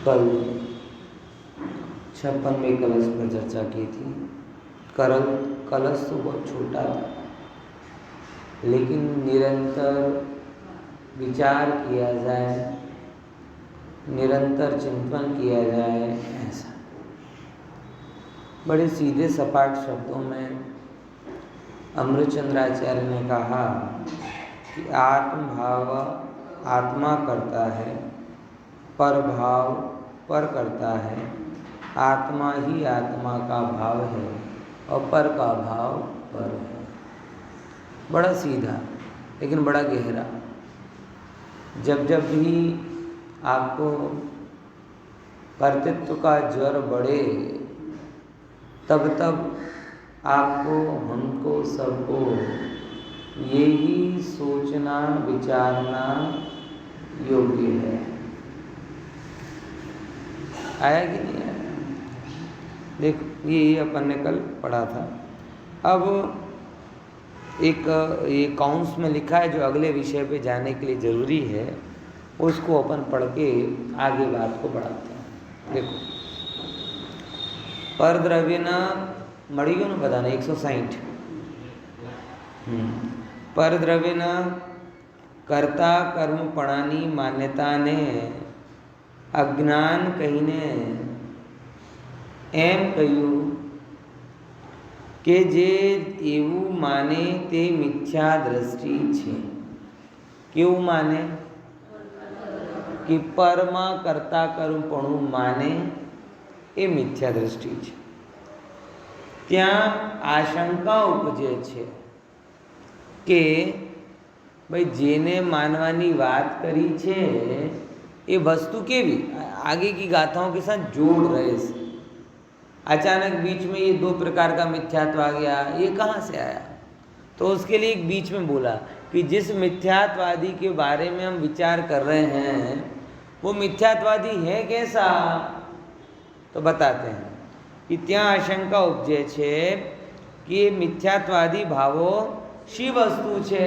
कल 56वें कलश पर चर्चा की थी। कलश तो बहुत छोटा था, लेकिन निरंतर विचार किया जाए, निरंतर चिंतन किया जाए, ऐसा बड़े सीधे सपाट शब्दों में अमृतचंद्राचार्य ने कहा कि आत्मभाव आत्मा करता है, पर भाव पर करता है, आत्मा ही आत्मा का भाव है और पर का भाव पर है। बड़ा सीधा लेकिन बड़ा गहरा। जब जब भी आपको कर्तृत्व का ज्वर बढ़े, तब तब आपको, हमको, सबको यही सोचना विचारना योग्य है। आया कि नहीं आया? देखो, ये अपन ने कल पढ़ा था। अब एक ये काउंस में लिखा है जो अगले विषय पे जाने के लिए ज़रूरी है, उसको अपन पढ़ के आगे बात को बढ़ाते हैं। देखो, पर द्रव्य न मड़ी गयो न बताना 160। पर द्रव्य न कर्ता कर्मपणानी मान्यता ने अज्ञान कहीने एम કહ્યું કે જે એવું માને તે મિથ્યા દ્રષ્ટિ છે। કેવું માને? કે પરમાં કર્તા કર્મપણું માને એ મિથ્યા દ્રષ્ટિ છે। ત્યાં આશંકા ઉપજે છે કે ભાઈ જેને માનવાની વાત કરી છે ये वस्तु केवी आगे की गाथाओं के साथ जोड़ रहे से। अचानक बीच में ये दो प्रकार का मिथ्यात्व आ गया, ये कहाँ से आया? तो उसके लिए एक बीच में बोला कि जिस मिथ्यात्वादी के बारे में हम विचार कर रहे हैं वो मिथ्यात्वादी है कैसा? तो बताते हैं कि त्या आशंका उपजे छे कि ये मिथ्यात्वादी भावो शी वस्तु छे,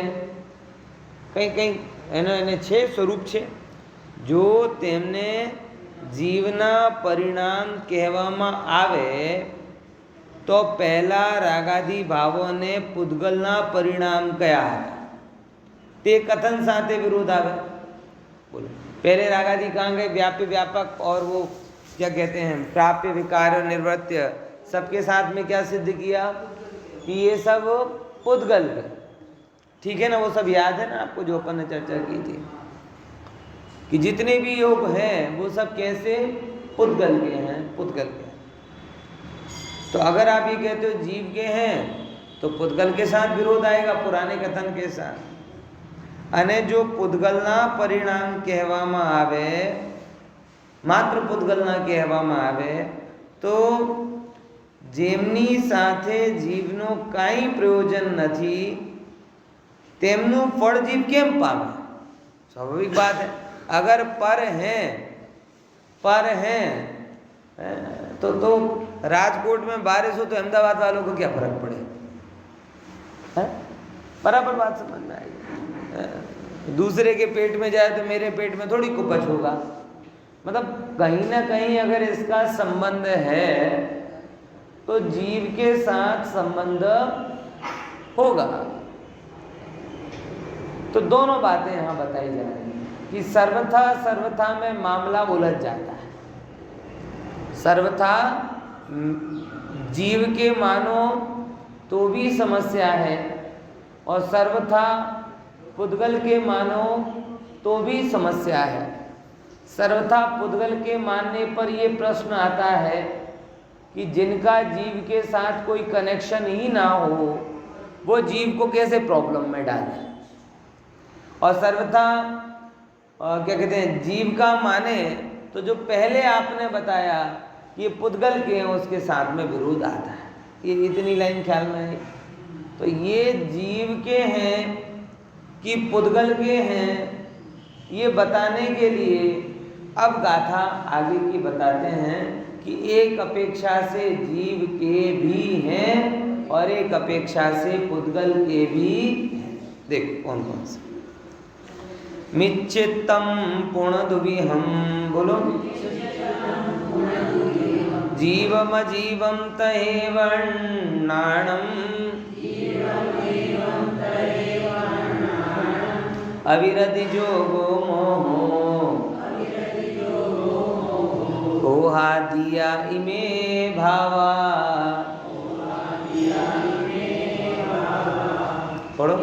कहीं कहीं एने छे स्वरूप छे जो तेमने जीवना परिणाम कहेवामां आवे तो पहला रागादी भावों ने पुद्गलना परिणाम कया हता ते कथन साथे विरोध आवे। बोलो, पहले रागादी कहाँ गए? व्याप्य व्यापक और वो क्या कहते हैं प्राप्य विकार निर्वृत्य, सबके साथ में क्या सिद्ध किया कि ये सब पुद्गल है। ठीक है ना? वो सब याद है ना आपको जो अपन ने चर्चा की थी कि जितने भी योग हैं वो सब कैसे पुद्गल के हैं, पुद्गल के हैं। तो अगर आप ये कहते हो जीव के हैं तो पुद्गल के साथ विरोध आएगा, पुराने कथन के साथ। अने जो पुद्गलना परिणाम कहेवामां आवे, मात्र पुद्गलना कहेवामां आवे तो जेमनी साथे जीवनो काई प्रयोजन नहीं तेमनु फल जीव केम पावे? स्वाभाविक बात है। अगर पर हैं तो राजकोट में बारिश हो तो अहमदाबाद वालों को क्या फर्क पड़े? बराबर बात समझ में आएगी। दूसरे के पेट में जाए तो मेरे पेट में थोड़ी कुपच होगा। मतलब कहीं ना कहीं अगर इसका संबंध है तो जीव के साथ संबंध होगा। तो दोनों बातें यहाँ बताई जा रही हैं कि सर्वथा में मामला उलझ जाता है। सर्वथा जीव के मानो तो भी समस्या है और सर्वथा पुद्गल के मानो तो भी समस्या है। सर्वथा पुद्गल के मानने पर ये प्रश्न आता है कि जिनका जीव के साथ कोई कनेक्शन ही ना हो वो जीव को कैसे प्रॉब्लम में डाले। और सर्वथा क्या कहते हैं जीव का माने तो जो पहले आपने बताया कि ये पुद्गल के हैं उसके साथ में विरोध आता है। ये इतनी लाइन ख्याल में है। तो ये जीव के हैं कि पुद्गल के हैं ये बताने के लिए अब गाथा आगे की बताते हैं कि एक अपेक्षा से जीव के भी हैं और एक अपेक्षा से पुद्गल के भी हैं। देखो कौन कौन से। मिच्चित्तम पुणदुविहम, बोलो। जीवमजीवं तहेवर्णाणम् अविरति जोगो मोहो कोहादिया इमे भावा। पढ़ो।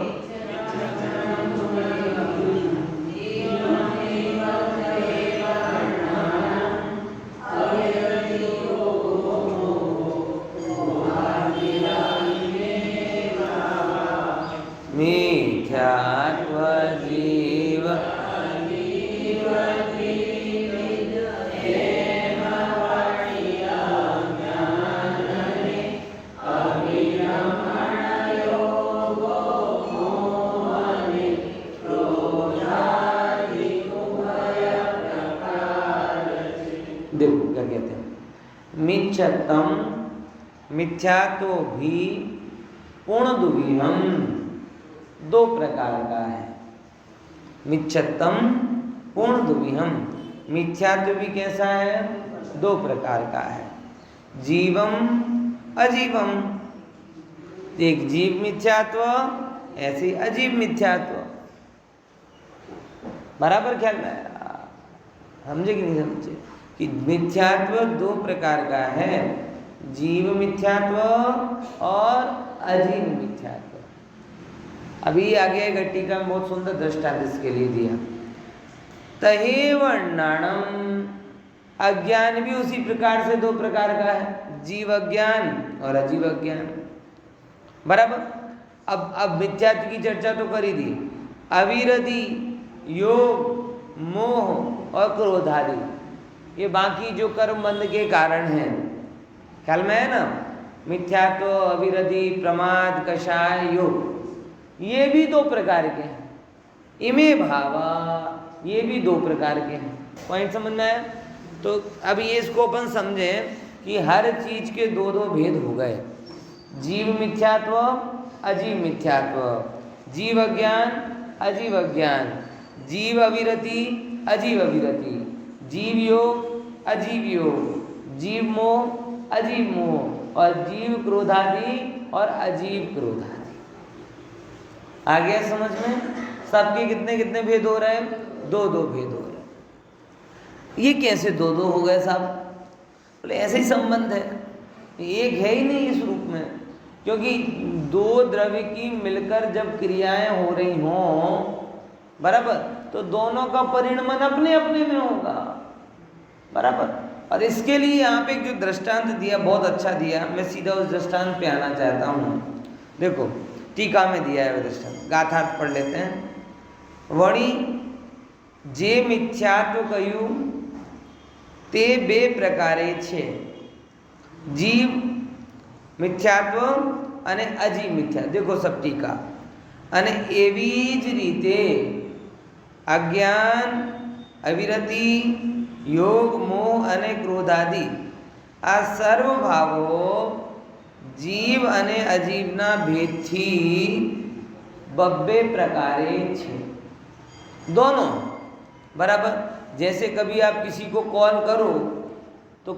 मिथ्यात्व जीव देखो क्या कहते हैं। मिच्छतम, मिथ्यात्व भी पूर्णदुविहम, दो प्रकार का है। मिच्छतम पूर्णदुविहम, मिथ्यात्व भी कैसा है? दो प्रकार का है। जीवम अजीवम, एक जीव मिथ्यात्व, ऐसे अजीव मिथ्यात्व। बराबर ख्याल में समझे कि नहीं समझे कि मिथ्यात्व दो प्रकार का है, जीव मिथ्यात्व और अजीव मिथ्यात्व। अभी आगे टीका में बहुत सुंदर दृष्टांत इसके लिए दिया। तहेवर्णाणम, अज्ञान भी उसी प्रकार से दो प्रकार का है, जीव अज्ञान और अजीव अज्ञान। बराबर। अब मिथ्यात्व की चर्चा तो कर ही दी। अविरति, योग, मोह और क्रोध आदि, ये बाकी जो कर्म बंध के कारण हैं, ख्याल में है ना। मिथ्यात्व, अविरति, प्रमाद, कषाय, योग, ये भी दो प्रकार के हैं। इमे भावा, ये भी दो प्रकार के हैं। पॉइंट समझ में आया? तो अब ये इसको अपन समझें कि हर चीज के दो दो भेद हो गए। जीव मिथ्यात्व, अजीव मिथ्यात्व, जीव अज्ञान, अजीव अज्ञान, जीव अविरति, अजीव अविरति, जीव योग, अजीव योग, जीव मोह, अजीव मोह, और जीव क्रोधादि और अजीव क्रोधादि। आ गया समझ में? सबके कितने कितने भेद हो रहे हैं? दो दो भेद हो रहे हैं। ये कैसे दो दो हो गए साहब? बोले ऐसे ही संबंध है, एक है ही नहीं इस रूप में। क्योंकि दो द्रव्य की मिलकर जब क्रियाएं हो रही हों, बराबर, तो दोनों का परिणमन अपने अपने में होगा। बराबर। और इसके लिए यहाँ पे जो दृष्टांत दिया बहुत अच्छा दिया, मैं सीधा उस दृष्टांत पे आना चाहता हूँ। देखो टीका में दिया है दृष्टांत, गाथार्थ पढ़ लेते हैं। वणी जे मिथ्यात्व कयु ते बे प्रकारे छे, जीव मिथ्यात्व અને અજીવ મિથ્યા। देखो सब टीका। અને એવી જ રીતે અજ્ઞાન, અવિરતિ, योग, मोह અને ક્રોધાદિ આ સર્વ ભાવો જીવ અને અજીવના ભેદથી બબ્બે પ્રકારે છે। दोनों बराबर। जैसे कभी आप किसी को कॉल करो तो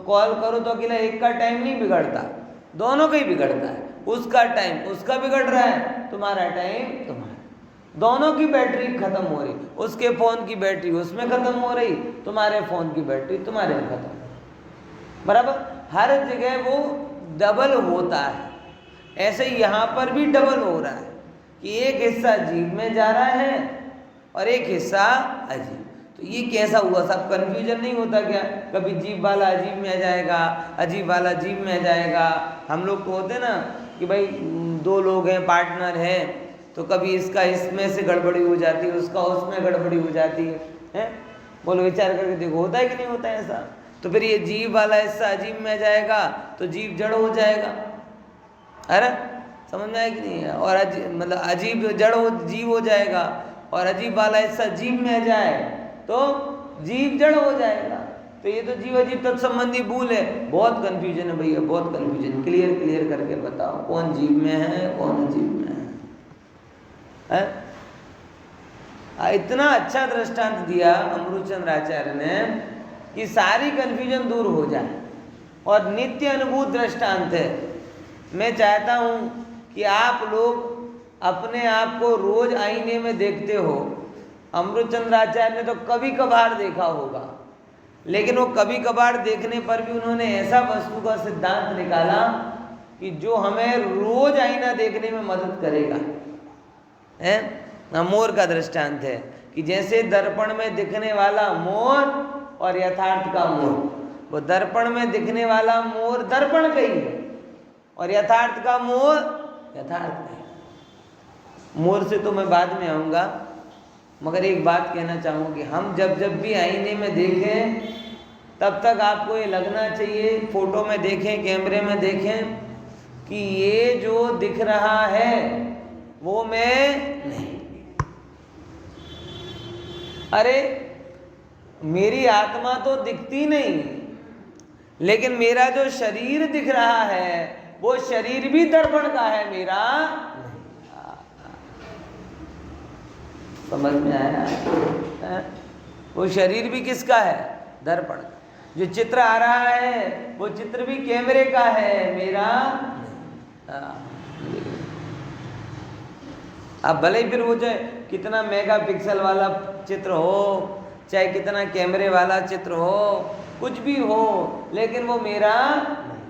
अकेला एक का टाइम नहीं बिगड़ता, दोनों का ही बिगड़ता है। उसका टाइम उसका बिगड़ रहा है, तुम्हारा टाइम तुम्हारा, दोनों की बैटरी खत्म हो रही। उसके फ़ोन की बैटरी उसमें ख़त्म हो रही, तुम्हारे फ़ोन की बैटरी तुम्हारे में ख़त्म। बराबर। हर जगह वो डबल होता है। ऐसे ही यहाँ पर भी डबल हो रहा है कि एक हिस्सा जीव में जा रहा है और एक हिस्सा अजीब। तो ये कैसा हुआ? सब कन्फ्यूजन नहीं होता क्या? कभी जीव वाला अजीब में आ जाएगा, अजीब वाला जीव में आ जाएगा। हम लोग को होते ना कि भाई दो लोग हैं, पार्टनर हैं, तो कभी इसका इसमें से गड़बड़ी हो जाती है, उसका उसमें गड़बड़ी हो जाती है? बोलो विचार करके देखो, होता है कि नहीं होता है ऐसा? तो फिर ये जीव वाला हिस्सा अजीब में आ जाएगा तो जीव जड़ हो जाएगा। अरे समझ में आया कि नहीं? और मतलब अजीब जड़ हो, जीव हो जाएगा, और अजीब वाला हिस्सा जीव में आ जाए तो जीव जड़ हो जाएगा। तो ये तो जीव अजीब तत्संबंधी भूल है। बहुत कंफ्यूजन है भैया, बहुत कंफ्यूजन। क्लियर करके बताओ कौन जीव में है, कौन अजीब में है? इतना अच्छा दृष्टांत दिया अमृतचंद्र आचार्य ने कि सारी कन्फ्यूजन दूर हो जाए, और नित्य अनुभूत दृष्टांत है। मैं चाहता हूँ कि आप लोग अपने आप को रोज आईने में देखते हो। अमृतचंद्र आचार्य ने तो कभी कभार देखा होगा, लेकिन वो कभी कभार देखने पर भी उन्होंने ऐसा वस्तु का सिद्धांत निकाला कि जो हमें रोज आईना देखने में मदद करेगा। है मोर का दृष्टांत है कि जैसे दर्पण में दिखने वाला मोर और यथार्थ का मोर, वो दर्पण में दिखने वाला मोर दर्पण का ही है और यथार्थ का मोर यथार्थ का है। मोर से तो मैं बाद में आऊँगा, मगर एक बात कहना चाहूँगी, हम जब जब भी आईने में देखें तब तक आपको ये लगना चाहिए, फोटो में देखें, कैमरे में देखें, कि ये जो दिख रहा है वो मैं नहीं। अरे मेरी आत्मा तो दिखती नहीं, लेकिन मेरा जो शरीर दिख रहा है वो शरीर भी दर्पण का है, मेरा समझ में आया? वो शरीर भी किसका है? दर्पण का। जो चित्र आ रहा है वो चित्र भी कैमरे का है, मेरा अब भले ही फिर वो चाहे कितना मेगापिक्सल वाला चित्र हो, चाहे कितना कैमरे वाला चित्र हो, कुछ भी हो, लेकिन वो मेरा नहीं।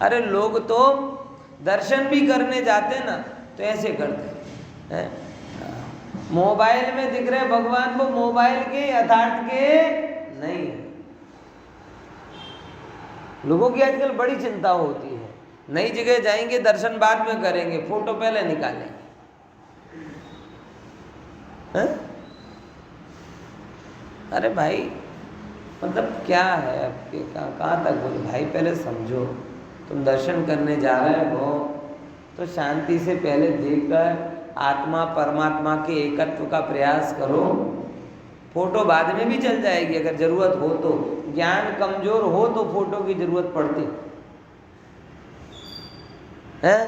अरे लोग तो दर्शन भी करने जाते ना तो ऐसे करते हैं, मोबाइल में दिख रहे भगवान वो मोबाइल के यथार्थ के नहीं है। लोगों की आजकल बड़ी चिंता होती है, नई जगह जाएंगे दर्शन बाद में करेंगे, फोटो पहले निकालेंगे। अरे भाई मतलब क्या है आपके, कहाँ तक बोले भाई, पहले समझो, तुम दर्शन करने जा रहे हो तो शांति से पहले देखकर आत्मा परमात्मा के एकत्व का प्रयास करो। फोटो बाद में भी चल जाएगी अगर जरूरत हो तो, ज्ञान कमजोर हो तो फोटो की जरूरत पड़ती है,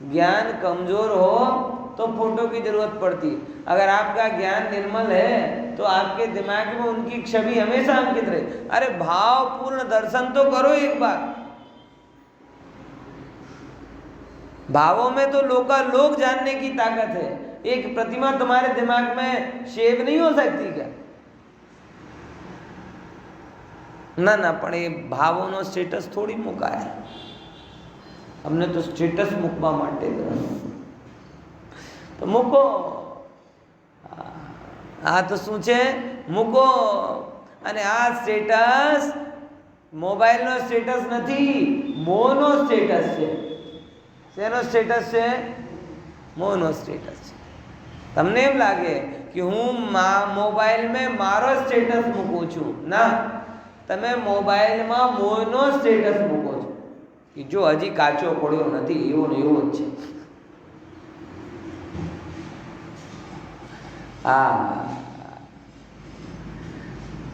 ज्ञान कमजोर हो तो फोटो की जरूरत पड़ती। अगर आपका ज्ञान निर्मल है तो आपके दिमाग में उनकी छवि हमेशा अंकित रहे। अरे भाव पूर्ण दर्शन तो करो एक बार, भावों में तो लोक जानने की ताकत है। एक प्रतिमा तुम्हारे दिमाग में शेव नहीं हो सकती क्या? ना पण એ ભાવોનો સ્ટેટસ થોડી મુકાય, અમને તો સ્ટેટસ મૂકવા માટે તો મૂકો, આ તો શું છે મૂકો। અને આ સ્ટેટસ મોબાઈલનો સ્ટેટસ નથી, મોનો સ્ટેટસ છે। શેનો સ્ટેટસ છે? મોનો સ્ટેટસ છે। તમને એમ લાગે કે હું મોબાઈલમાં મારો સ્ટેટસ મૂકું છું, ના, તમે મોબાઈલમાં મોનો સ્ટેટસ મૂકો છો કે જો હજી કાચો પડ્યો નથી, એવો ને એવો જ છે। हाँ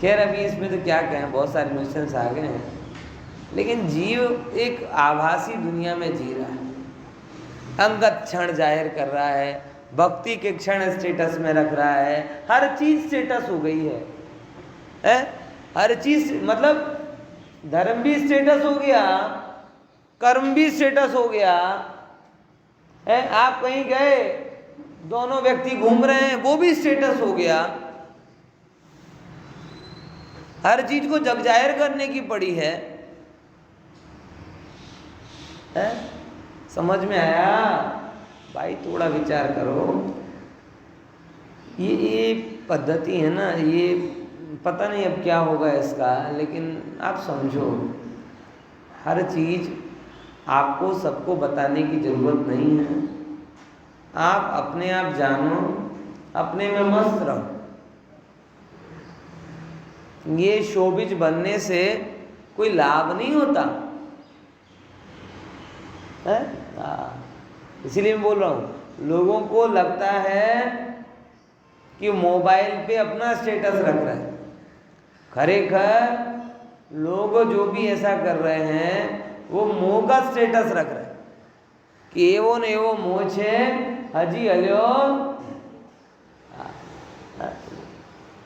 खैर अभी इसमें तो क्या कहें, बहुत सारे न्यूसेंस आ गए हैं, लेकिन जीव एक आभासी दुनिया में जी रहा है, अंगत क्षण जाहिर कर रहा है, भक्ति के क्षण स्टेटस में रख रहा है, हर चीज स्टेटस हो गई है? हर चीज मतलब धर्म भी स्टेटस हो गया, कर्म भी स्टेटस हो गया है। आप कहीं गए, दोनों व्यक्ति घूम रहे हैं, वो भी स्टेटस हो गया। हर चीज को जग जाहिर करने की पड़ी है? समझ में आया? भाई थोड़ा विचार करो। ये पद्धति है ना, ये पता नहीं अब क्या होगा इसका, लेकिन आप समझो, हर चीज आपको सबको बताने की जरूरत नहीं है। आप अपने आप जानो, अपने में मस्त रहो। ये शोबिज बनने से कोई लाभ नहीं होता है। इसीलिए मैं बोल रहा हूँ, लोगों को लगता है कि मोबाइल पे अपना स्टेटस रख रहे हैं। खरेखर लोग जो भी ऐसा कर रहे हैं वो मोह का स्टेटस रख रहे हैं कि एवो ने एवो मोह छे, हजी हल्यो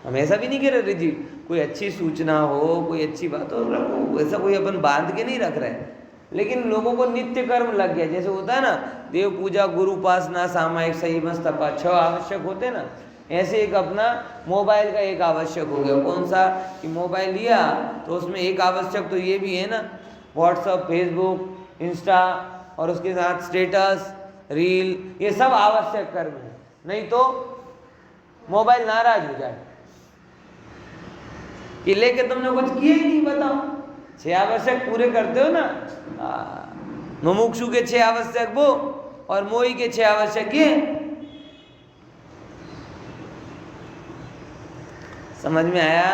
हम ऐसा भी नहीं कह रहे रिजिड, कोई अच्छी सूचना हो, कोई अच्छी बात हो रखो, ऐसा कोई अपन बांध के नहीं रख रहे हैं। लेकिन लोगों को नित्य कर्म लग गया, जैसे होता है ना देव पूजा, गुरु उपासना, सामायिक संयम तपा 6 आवश्यक होते ना, ऐसे एक अपना मोबाइल का एक आवश्यक हो गया। कौन सा? कि मोबाइल लिया तो उसमें एक आवश्यक तो ये भी है ना, व्हाट्सअप, फेसबुक, इंस्टा और उसके साथ स्टेटस, रील, ये सब आवश्यक कर्म है, नहीं तो मोबाइल नाराज हो जाए कि लेके तुमने कुछ किया ही नहीं। बताओ 6 आवश्यक पूरे करते हो ना। मुमुक्षु के 6 आवश्यक वो और मोही के 6 आवश्यक ये। समझ में आया?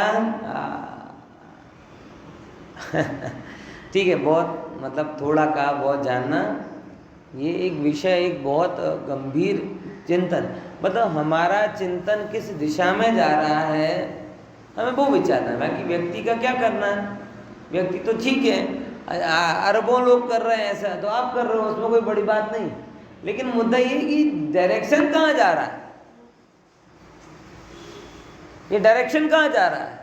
ठीक है, बहुत मतलब थोड़ा का बहुत जानना, ये एक विषय, एक बहुत गंभीर चिंतन। मतलब हमारा चिंतन किस दिशा में जा रहा है, हमें वो विचारना है। बाकी व्यक्ति का क्या करना है, व्यक्ति तो ठीक है, अरबों लोग कर रहे हैं ऐसा, तो आप कर रहे हो, उसमें कोई बड़ी बात नहीं। लेकिन मुद्दा ये कि डायरेक्शन कहाँ जा रहा है, ये डायरेक्शन कहाँ जा रहा है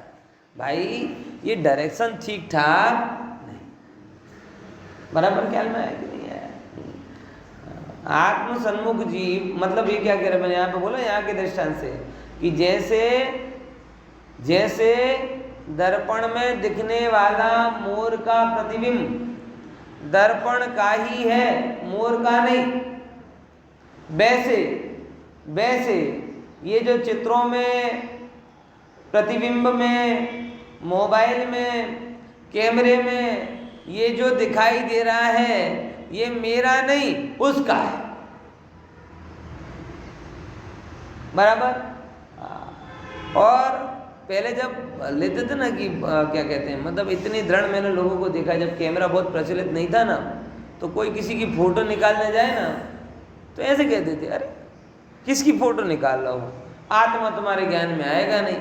भाई? ये डायरेक्शन ठीक ठाक नहीं, बराबर ख्याल में आया कि नहीं आया? आत्म सन्मुख जीव, मतलब ये क्या कह रहे हैं, मैंने यहाँ पे बोला यहाँ के दृष्टांत से, कि जैसे दर्पण में दिखने वाला मोर का प्रतिबिंब दर्पण का ही है, मोर का नहीं, वैसे ये जो चित्रों में, प्रतिबिंब में, मोबाइल में, कैमरे में ये जो दिखाई दे रहा है, ये मेरा नहीं, उसका है। बराबर? और पहले जब लेते थे ना कि क्या कहते हैं, मतलब इतनी दृढ़ मैंने लोगों को देखा, जब कैमरा बहुत प्रचलित नहीं था ना, तो कोई किसी की फोटो निकालने जाए ना तो ऐसे कहते थे, अरे किसकी फोटो निकाल रहा हो, आत्मा तुम्हारे ज्ञान में आएगा नहीं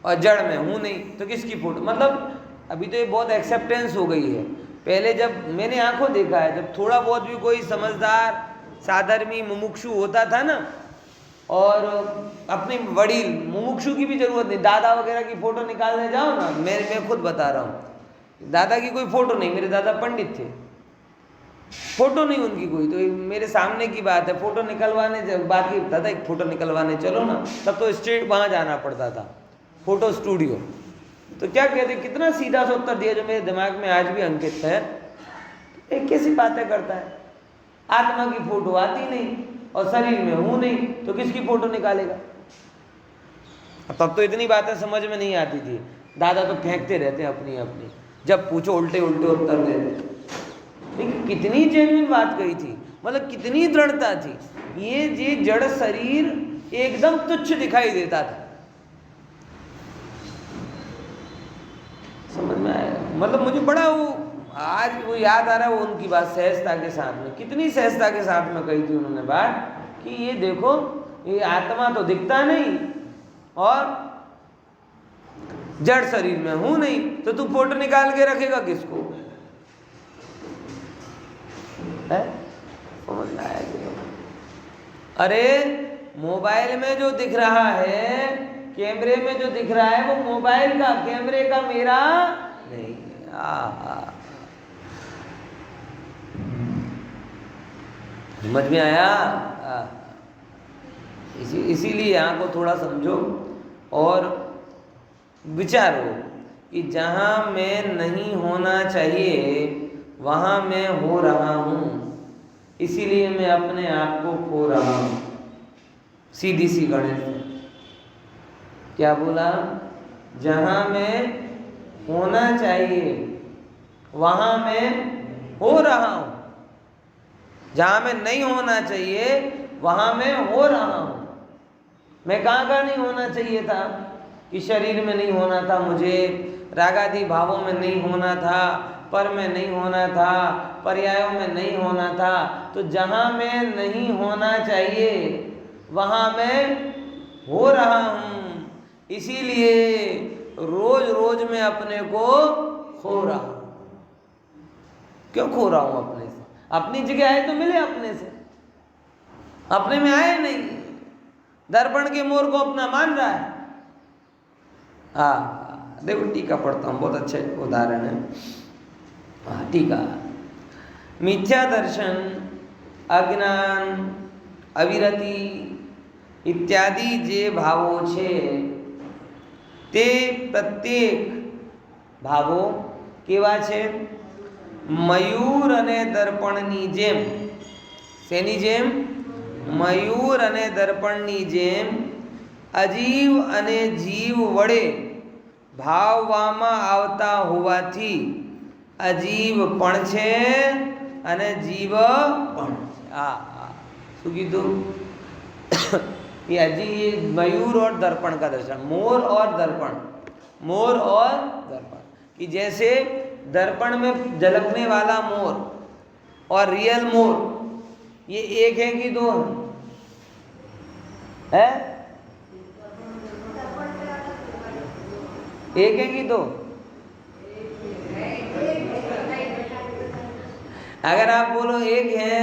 और जड़ में हूँ नहीं, तो किसकी फोटो। मतलब अभी तो ये बहुत एक्सेप्टेंस हो गई है। पहले जब मैंने आंखों देखा है, जब थोड़ा बहुत भी कोई समझदार साधर्मी मुमुक्षु होता था ना, और अपनी बड़ी मुमुक्षु की भी जरूरत नहीं, दादा वगैरह की फोटो निकालने जाओ ना, मैं खुद बता रहा हूँ, दादा की कोई फोटो नहीं, मेरे दादा पंडित थे, फोटो नहीं उनकी कोई, तो मेरे सामने की बात है, फोटो निकलवाने, जब बात की दादा एक फोटो निकलवाने चलो ना, तब तो स्ट्रेट वहाँ जाना पड़ता था, फोटो स्टूडियो। तो क्या कहते, कितना सीधा सा उत्तर दिया जो मेरे दिमाग में आज भी अंकित है। एक कैसी बातें करता है, आत्मा की फोटो आती नहीं और शरीर में हूं नहीं, तो किसकी फोटो निकालेगा? तब तो इतनी बातें समझ में नहीं आती थी, दादा तो फेंकते रहते अपनी अपनी, जब पूछो उल्टे उल्टे उत्तर देते। लेकिन कितनी जेन्युइन बात कही थी, मतलब कितनी दृढ़ता थी। ये जड़ शरीर एकदम तुच्छ दिखाई देता था, समझ में आया? मतलब मुझे बड़ा आज वो याद आ रहा है, वो उनकी बात सहजता के साथ में, कितनी सहजता के साथ में कही थी उन्होंने बात, कि ये देखो, ये आत्मा तो दिखता नहीं और जड़ शरीर में हूं नहीं, तो तू फोटो निकाल के रखेगा किसको? है समझ में आया कि? अरे मोबाइल में जो दिख रहा है, कैमरे में जो दिख रहा है, वो मोबाइल का, कैमरे का, मेरा नहीं। समझ में आया? इसीलिए यहाँ को थोड़ा समझो और विचारो कि जहाँ मैं नहीं होना चाहिए वहाँ मैं हो रहा हूँ, इसीलिए मैं अपने आप को खो रहा हूँ। सीधी सी गणित। क्या बोला? जहाँ मैं होना चाहिए वहाँ मैं हो रहा हूँ, जहाँ मैं नहीं होना चाहिए वहाँ मैं हो रहा हूँ। मैं कहाँ नहीं होना चाहिए था? कि शरीर में नहीं होना था, मुझे रागादि भावों में नहीं होना था, पर में नहीं होना था, पर्यायों में नहीं होना था। तो जहाँ मैं नहीं होना चाहिए वहाँ मैं हो रहा हूँ, इसीलिए रोज रोज मैं अपने को खो रहा हूँ। क्यों खो रहा हूँ अपने से? अपनी जगह आए तो मिले अपने से, अपने में आए नहीं। दर्पण के मोर को अपना मान रहा है, हाँ देखो टीका पढ़ता हूँ, बहुत अच्छे उदाहरण है। हाँ टीका, मिथ्या दर्शन, अज्ञान, अविरति इत्यादि जे भावो छे ते प्रत्येक भावो केवा छे? मयूर अने दर्पणनी जेम। શેની જેમ? મયુર અને દર્પણની જેમ અજીવ અને જીવ વડે ભાવવામાં આવતા હોવાથી અજીવ પણ છે અને જીવ પણ છે। શું કીધું? ये अजीब मयूर और दर्पण का दर्शन, मोर और दर्पण, मोर और दर्पण कि जैसे दर्पण में झलकने वाला मोर और रियल मोर ये एक है कि दो है? एक है कि दो? अगर आप बोलो एक है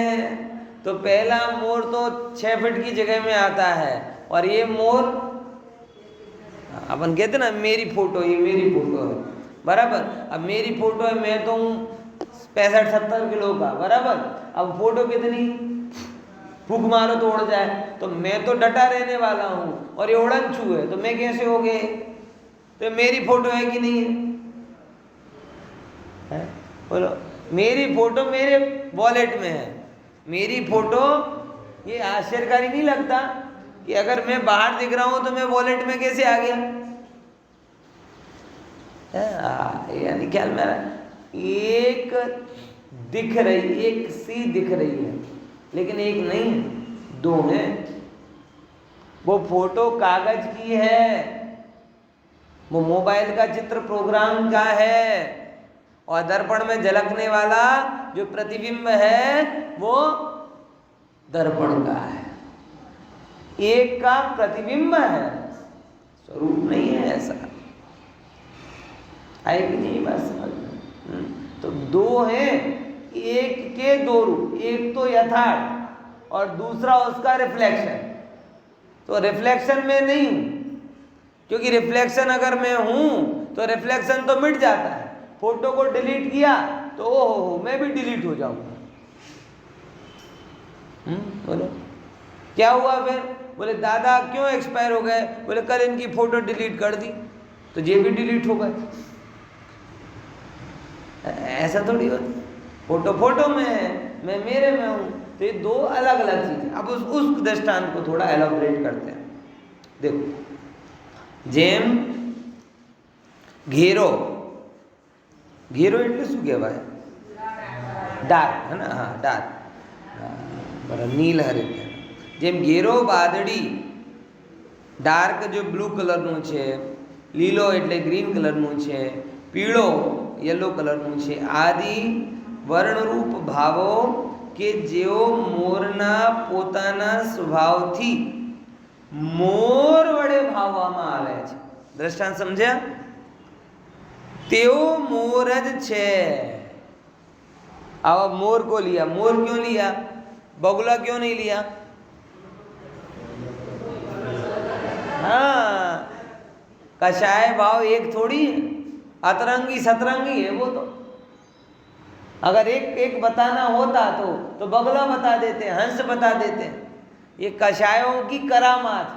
तो पहला मोर तो 6 फीट की जगह में आता है और ये मोर अपन कहते ना मेरी फोटो, ये मेरी फोटो है बराबर। अब मेरी फोटो है, मैं तो हूँ 65-70 किलो का बराबर। अब फोटो कितनी फूक मारो तो उड़ जाए, तो मैं तो डटा रहने वाला हूँ और ये उड़नछू है, तो मैं कैसे हो गए? तो मेरी फोटो है कि नहीं है? बोलो मेरी फोटो मेरे वॉलेट में है, मेरी फोटो। ये आश्चर्यकारी नहीं लगता कि अगर मैं बाहर दिख रहा हूं तो मैं वॉलेट में कैसे आ गया? यानी ख्याल मेरा एक दिख रही, एक सी दिख रही है लेकिन एक नहीं, दो हैं। वो फोटो कागज की है, वो मोबाइल का चित्र प्रोग्राम का है और दर्पण में झलकने वाला जो प्रतिबिंब है वो दर्पण का है। एक का प्रतिबिंब है, स्वरूप नहीं है ऐसा। आएगी नहीं बात समझ में? तो दो हैं, एक के दो रूप, एक तो यथार्थ और दूसरा उसका रिफ्लेक्शन। तो रिफ्लेक्शन में नहीं हूं, क्योंकि रिफ्लेक्शन अगर मैं हूं तो रिफ्लेक्शन तो मिट जाता है। फोटो को डिलीट किया तो ओहो मैं भी डिलीट हो जाऊंगा। बोलो क्या हुआ फिर? बोले दादा क्यों एक्सपायर हो गए? बोले कल इनकी फोटो डिलीट कर दी तो ये भी डिलीट हो गए। ऐसा थोड़ी होता, फोटो फोटो में है, मैं मेरे में हूं, तो ये दो अलग अलग चीजें। अब उस दृष्टांत को थोड़ा एलोबरेट करते हैं। देखो जेम घेरो, घेरो એટલે શું કહેવાય? ડાર્ક है ना? हाँ डार्क, बराबर नील हरित। જેમ ઘેરો વાદળી ડાર્ક जो ब्लू કલરનું છે, લીલો એટલે ગ્રીન કલરનું છે, પીળો येलो કલરનું છે, આદિ વર્ણરૂપ ભાવો કે જેઓ મોરના પોતાના સ્વભાવથી મોર વડે ભાવવામાં આવે છે। દ્રષ્ટાંત સમજ્યા? तेओ मोर ज छे। अब मोर को लिया, मोर क्यों लिया? बगुला क्यों नहीं लिया? हाँ कषाय भाव एक थोड़ी है, अतरंगी सतरंगी है वो। तो अगर एक एक बताना होता तो बगुला बता देते, हंस बता देते। ये कषायों की करामात,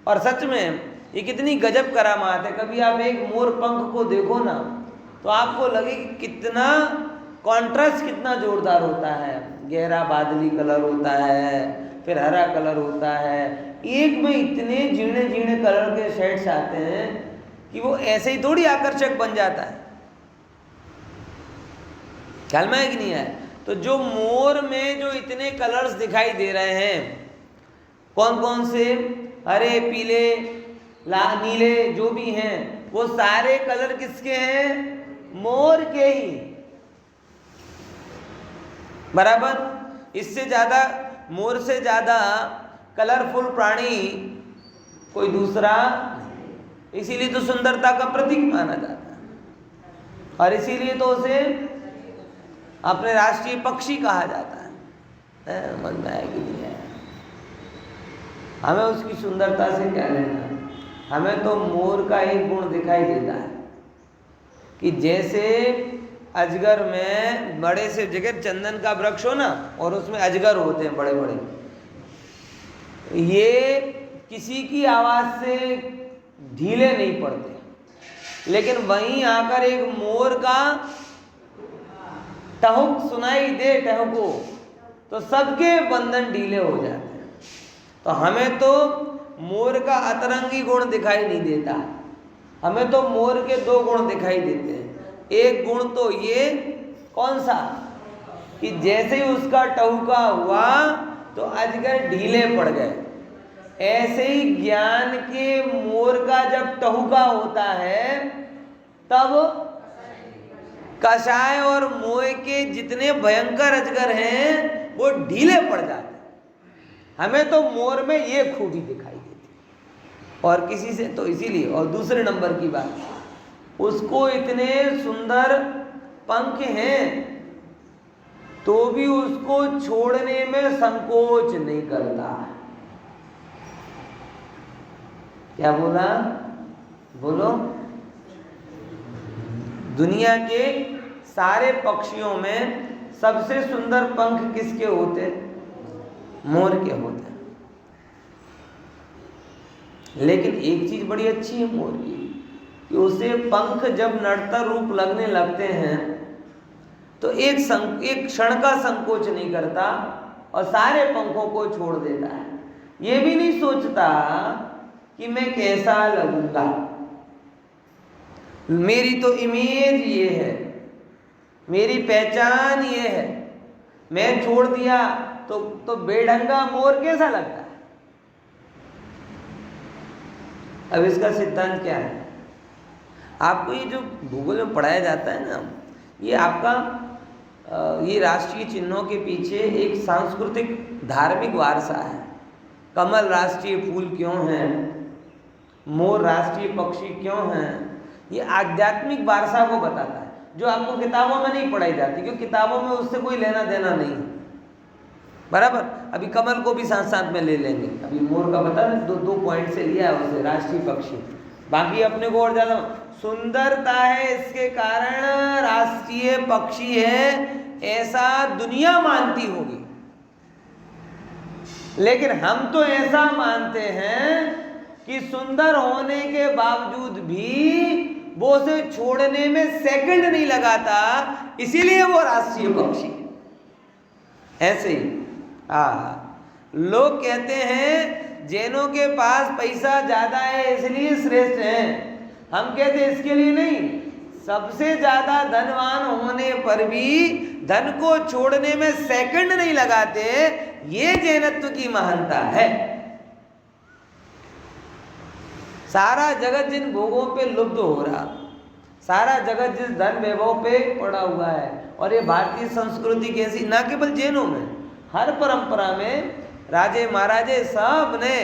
और सच में ये कितनी गजब करामात है। कभी आप एक मोर पंख को देखो ना तो आपको लगे कि कितना कॉन्ट्रास्ट कितना जोरदार होता है। गहरा बादली कलर होता है, फिर हरा कलर होता है, एक में इतने जीणे जीणे कलर के शेड्स आते हैं कि वो ऐसे ही थोड़ी आकर्षक बन जाता है। ख्याल में है कि नहीं है? तो जो मोर में जो इतने कलर्स दिखाई दे रहे हैं, कौन कौन से? हरे पीले नीले जो भी हैं, वो सारे कलर किसके हैं? मोर के ही, बराबर। इससे ज्यादा, मोर से ज्यादा कलरफुल प्राणी कोई दूसरा नहीं। इसीलिए तो सुंदरता का प्रतीक माना जाता है और इसीलिए तो उसे अपने राष्ट्रीय पक्षी कहा जाता है। समझ में आया कि नहीं है? हमें उसकी सुंदरता से क्या लेना? हमें तो मोर का एक गुण दिखाई देता है कि जैसे अजगर में बड़े से जगह चंदन का वृक्ष हो ना और उसमें अजगर होते हैं बड़े बड़े, ये किसी की आवाज से ढीले नहीं पड़ते, लेकिन वहीं आकर एक मोर का टहुक सुनाई दे टहुको तो सबके बंधन ढीले हो जाते हैं। तो हमें तो मोर का अतरंगी गुण दिखाई नहीं देता, हमें तो मोर के दो गुण दिखाई देते हैं। एक गुण तो ये कौन सा कि जैसे ही उसका टहुका हुआ तो अजगर ढीले पड़ गए, ऐसे ही ज्ञान के मोर का जब टहुका होता है तब कषाय और मोह के जितने भयंकर अजगर हैं वो ढीले पड़ जाते हैं। हमें तो मोर में ये खूबी दिखाई देती और किसी से तो इसीलिए। और दूसरे नंबर की बात, उसको इतने सुंदर पंख हैं तो भी उसको छोड़ने में संकोच नहीं करता। क्या बोला? बोलो। दुनिया के सारे पक्षियों में सबसे सुंदर पंख किसके होते? मोर के होते हैं। लेकिन एक चीज बड़ी अच्छी है मोर की कि उसे पंख जब नड़तर रूप लगने लगते हैं तो एक क्षण का संकोच नहीं करता और सारे पंखों को छोड़ देता है। ये भी नहीं सोचता कि मैं कैसा लगूंगा, मेरी तो इमेज ये है, मेरी पहचान ये है, मैं छोड़ दिया तो बेढंगा मोर कैसा लगता है। अब इसका सिद्धांत क्या है? आपको ये जो भूगोल में पढ़ाया जाता है ना, ये आपका ये राष्ट्रीय चिन्हों के पीछे एक सांस्कृतिक धार्मिक वारसा है। कमल राष्ट्रीय फूल क्यों है, मोर राष्ट्रीय पक्षी क्यों हैं, ये आध्यात्मिक वारसा को बताता है जो आपको किताबों में नहीं पढ़ाई जाती, क्योंकि किताबों में उससे कोई लेना देना नहीं है। बराबर। अभी कमल को भी साथ साथ में ले लेंगे, अभी मोर का बता दो पॉइंट से लिया है उसे राष्ट्रीय पक्षी, बाकी अपने को और ज्यादा सुंदरता है इसके कारण राष्ट्रीय पक्षी है ऐसा दुनिया मानती होगी। लेकिन हम तो ऐसा मानते हैं कि सुंदर होने के बावजूद भी वो उसे छोड़ने में सेकंड नहीं लगाता, इसीलिए वो राष्ट्रीय पक्षी है। ऐसे ही लोग कहते हैं जैनों के पास पैसा ज्यादा है इसलिए श्रेष्ठ हैं। हम कहते इसके लिए नहीं, सबसे ज्यादा धनवान होने पर भी धन को छोड़ने में सेकंड नहीं लगाते, ये जैनत्व की महानता है। सारा जगत जिन भोगों पे लुप्त हो रहा, सारा जगत जिस धन वैभव पे पड़ा हुआ है, और ये भारतीय संस्कृति कैसी, ना केवल जैनों में, हर परंपरा में राजे महाराजे सब ने,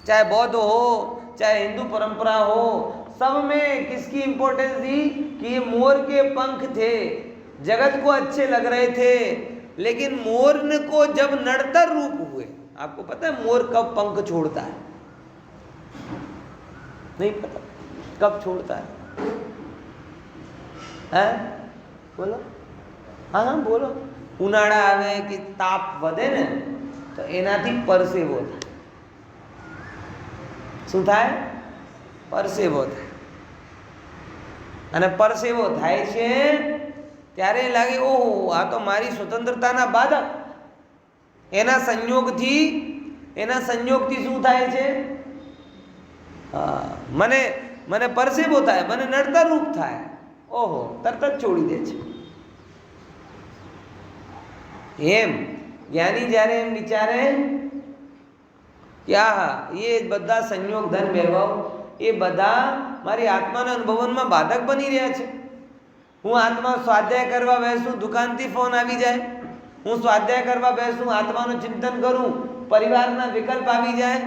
चाहे बौद्ध हो चाहे हिंदू परंपरा हो, सब में किसकी इंपॉर्टेंस दी कि ये मोर के पंख थे, जगत को अच्छे लग रहे थे। लेकिन मोर को जब नड़तर रूप हुए, आपको पता है मोर कब पंख छोड़ता है? नहीं पता कब छोड़ता है? बोलो। हाँ बोलो। उनाड़ा आवे कि ताप વધે ને તો એનાથી પરસેવો થાય। શું થાય? પરસેવો થાય। અને પરસેવો થાય છે ત્યારે લાગે ઓહો આ તો મારી સ્વતંત્રતાના બાધક। એના સંયોગથી શું થાય છે? મને પરસેવો થાય, મને નડતર રૂપ થાય, ઓહો તરત જ છોડી દે છે। એમ જ્ઞાની જ્યારે એમ વિચારે કે આ એ બધા સંયોગ ધન વૈભવ એ બધા મારી આત્માના અનુભવનમાં બાધક બની રહ્યા છે। હું આત્મા સ્વાધ્યાય કરવા બેસું, દુકાનથી ફોન આવી જાય, હું સ્વાધ્યાય કરવા બેસું, આત્માનું ચિંતન કરું, પરિવારના વિકલ્પ આવી જાય,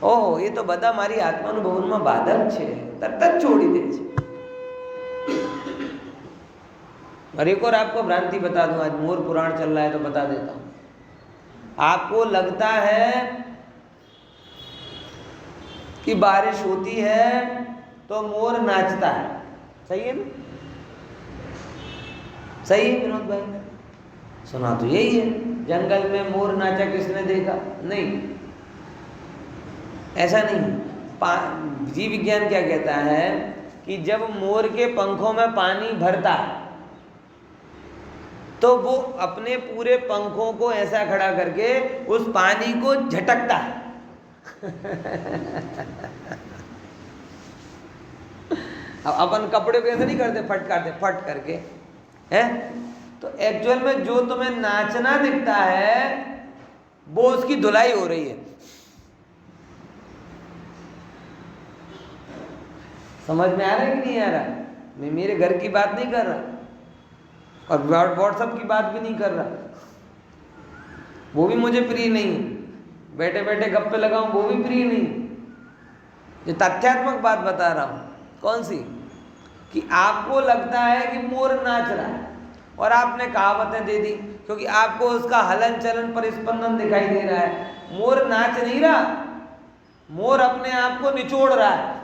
ઓહો એ તો બધા મારી આત્માનું ભવનમાં બાધક છે, તરત જ છોડી દે છે। और एक और आपको भ्रांति बता दूं, आज मोर पुराण चल रहा है तो बता देता हूं। आपको लगता है कि बारिश होती है तो मोर नाचता है। सही है ना? सही है विनोद भाई ने सुना तो यही है। जंगल में मोर नाचा किसने देखा? नहीं, ऐसा नहीं। जीव विज्ञान क्या कहता है कि जब मोर के पंखों में पानी भरता है तो वो अपने पूरे पंखों को ऐसा खड़ा करके उस पानी को झटकता है। अब अपन कपड़े को ऐसे नहीं करते फट करके, हैं? तो एक्चुअल में जो तुम्हें नाचना दिखता है वो उसकी धुलाई हो रही है। समझ में आ रहा है कि नहीं आ रहा? मैं मेरे घर की बात नहीं कर रहा और व्हाट्सएप की बात भी नहीं कर रहा, वो भी मुझे प्रिय नहीं है। बैठे बैठे गप्पे लगाऊं वो भी प्रिय नहीं। जो तथ्यात्मक बात बता रहा हूं, कौन सी? कि आपको लगता है कि मोर नाच रहा है और आपने कहावतें दे दी क्योंकि आपको उसका हलन चलन परिस्पंदन दिखाई दे रहा है। मोर नाच नहीं रहा, मोर अपने आप को निचोड़ रहा है,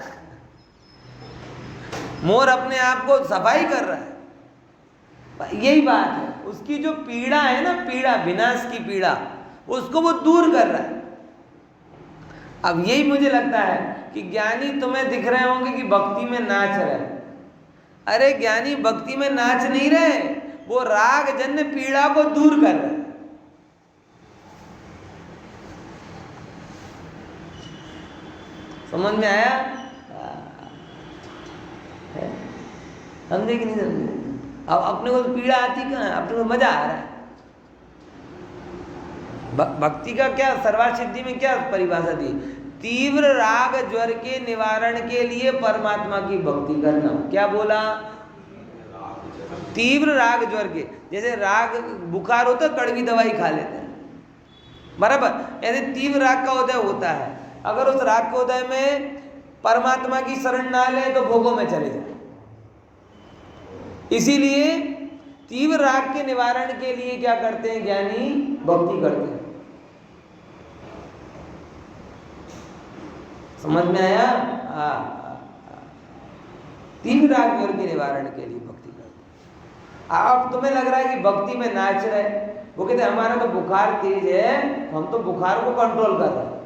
मोर अपने आप को सफाई कर रहा है। यही बात है, उसकी जो पीड़ा है ना, पीड़ा, विनाश की पीड़ा, उसको वो दूर कर रहा है। अब यही मुझे लगता है कि ज्ञानी तुम्हें दिख रहे होंगे कि भक्ति में नाच रहे। अरे ज्ञानी भक्ति में नाच नहीं रहे, वो राग जन्य पीड़ा को दूर कर रहे। समझ में आया? समझे कि नहीं समझे? अब अपने को पीड़ा आती कहाँ है, अपने को मजा आ रहा है। भक्ति का क्या सर्वार्थ सिद्धि में क्या परिभाषा दी? तीव्र राग ज्वर के निवारण के लिए परमात्मा की भक्ति करना। क्या बोला? तीव्र राग ज्वर के, जैसे राग बुखार होता है कड़वी दवाई खा लेते हैं, बराबर ऐसे तीव्र राग का उदय होता है। अगर उस राग के उदय में परमात्मा की शरण ना ले तो भोगों में चले जाए। इसीलिए तीव्र राग के निवारण के लिए क्या करते हैं ज्ञानी? भक्ति करते हैं। समझ में आया? तीव्र राग ज्वर के निवारण के लिए भक्ति करते हैं। अब तुम्हें लग रहा है कि भक्ति में नाच रहे, वो कहते हमारा तो बुखार तेज है, हम तो बुखार को कंट्रोल कर रहे हैं।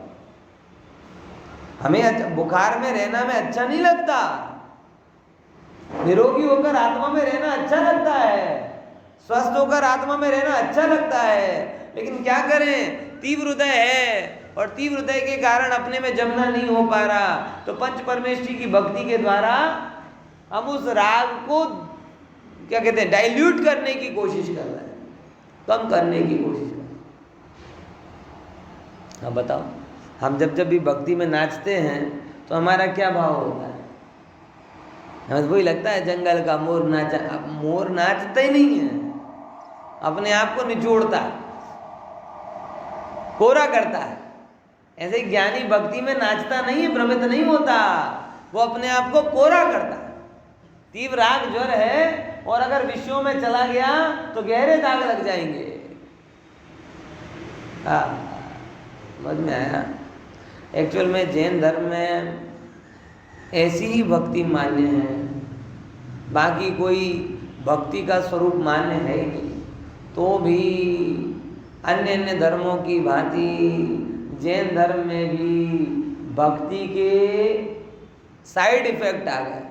हमें बुखार में रहना में अच्छा नहीं लगता, निरोगी होकर आत्मा में रहना अच्छा लगता है, स्वस्थ होकर आत्मा में रहना अच्छा लगता है। लेकिन क्या करें, तीव्र हृदय है और तीव्र हृदय के कारण अपने में जमना नहीं हो पा रहा। तो पंच परमेष्ठी की भक्ति के द्वारा हम उस राग को क्या कहते हैं, डाइल्यूट करने की कोशिश कर रहे हैं, कम करने की कोशिश कर रहे हैं। अब बताओ, हम जब जब भी भक्ति में नाचते हैं तो हमारा क्या भाव होता है? हमें वही लगता है जंगल का मोर नाचा। अब मोर नाचता ही नहीं है, अपने आप को निचोड़ता है, कोरा करता है। ऐसे ज्ञानी भक्ति में नाचता नहीं है, भ्रमित नहीं होता, वो अपने आप को कोरा करता है। तीव्र राग ज्वर है और अगर विषयों में चला गया तो गहरे दाग लग जाएंगे। समझ में आया? एक्चुअल में जैन धर्म में ऐसी ही भक्ति मान्य है, बाकी कोई भक्ति का स्वरूप मान्य है ही नहीं। तो भी अन्य अन्य धर्मों की भांति जैन धर्म में भी भक्ति के साइड इफेक्ट आ गए।